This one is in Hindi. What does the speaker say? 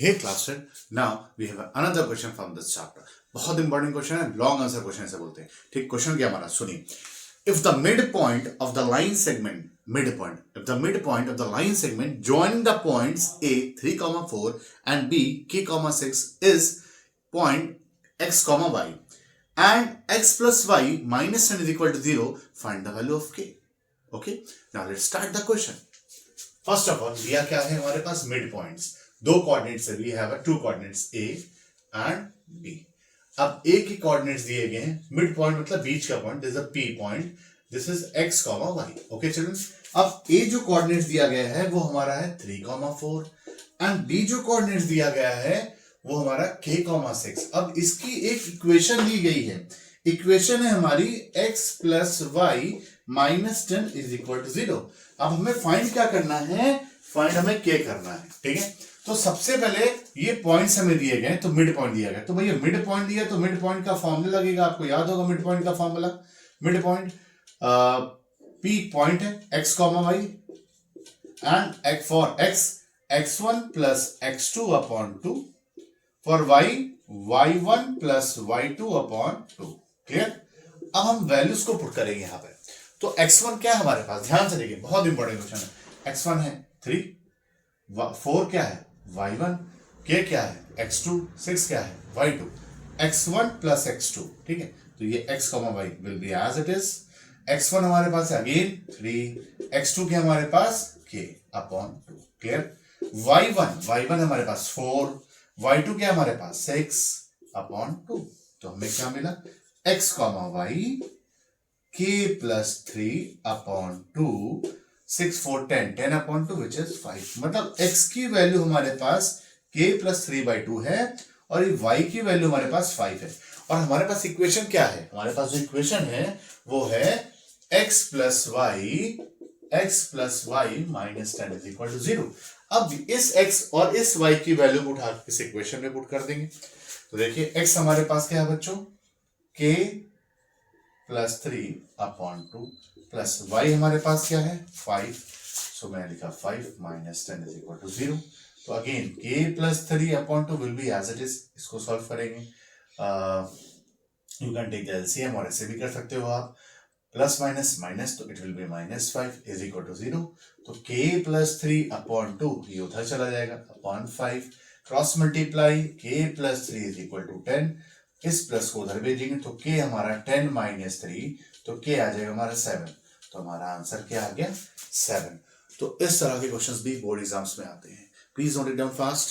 Hey class friend, now we have another question from this chapter. बहुत इंपॉर्टेंट क्वेश्चन है, लॉन्ग आंसर क्वेश्चन ऐसे बोलते हैं. ठीक, क्वेश्चन क्या हमारा सुनिए. If the midpoint of the line segment, if the midpoint of the line segment joining the points A 3,4 and B K, 6 is point X, Y and X plus Y minus 10 is equal to 0, find the value of K. Okay, now let's start the question. First of all, दिया क्या है हमारे पास मिड पॉइंट्स, दो कोऑर्डिनेट्स है. We have two coordinates A and B. अब A के कोऑर्डिनेट्स दिए गए हैं, मिड पॉइंट मतलब बीच का point, this is a P point, this is X, Y. Okay children, अब A जो कोऑर्डिनेट्स दिया गया है वो हमारा है 3,4 एंड B जो कोऑर्डिनेट्स दिया गया है वो हमारा K, 6. अब इसकी एक इक्वेशन दी गई है, इक्वेशन है हमारी x plus y minus 10 is equal to 0. अब हमें फाइंड क्या करना है, फाइंड हमें k करना है. ठीक है, तो सबसे पहले ये पॉइंट्स हमें दिए गए, तो मिड पॉइंट दिया गया, तो भैया मिड पॉइंट दिया तो मिड पॉइंट का फॉर्मूला लगेगा. आपको याद होगा मिड पॉइंट का formula. Mid point p point है x, y and for x x1 plus x2 upon 2, for y y1 plus y2 upon 2. Clear. अब हम वैल्यूज को पुट करेंगे यहां पे. तो x1 क्या है हमारे पास, ध्यान से देखिए, बहुत इंपॉर्टेंट क्वेश्चन है. x1 है 3, 4 क्या है y1, k क्या है x2, 6 क्या है y2. x1 plus x2. ठीक है, तो ये x, y will be as it is. x1 हमारे पास है अगेन 3, x2 के हमारे पास k अपॉन 2. क्लियर. y1 हमारे पास 4, y2 क्या हमारे पास 6 अपॉन 2. तो हमें क्या मिला, x, y k plus 3 upon 2, 6 4 10 upon 2 which is 5. मतलब x की वैल्यू हमारे पास k प्लस 3/2 है और ये y की वैल्यू हमारे पास 5 है. और हमारे पास इक्वेशन क्या है, हमारे पास जो इक्वेशन है वो है x plus y minus 10 is equal to 0. अब इस x और इस y की वैल्यू को उठा इस इक्वेशन में पुट कर देंगे. तो देखिए x हमारे पास क्या है बच्चों, k plus 3 upon 2 plus y हमारे पास क्या है 5. सो मैंने लिखा 5 माइनस 10 इज इक्वल टू 0. तो again k plus 3 upon 2 will be as it is. इसको सॉल्व करेंगे, you can take the LCM और ऐसे भी कर सकते हो आप. प्लस माइनस माइनस, तो it will be minus 5 is equal to 0. तो k प्लस 3 अपॉन 2 ये उधर चला जाएगा upon 5. Cross multiply, k plus 3 is equal to 10. इस प्लस को उधर भेजेंगे तो k हमारा 10 माइनस 3, तो k आ जाएगा हमारा 7. तो हमारा आंसर क्या आ गया 7. तो इस तरह के क्वेश्चंस भी बोर्ड एग्जाम्स में आते हैं. Please note it down fast.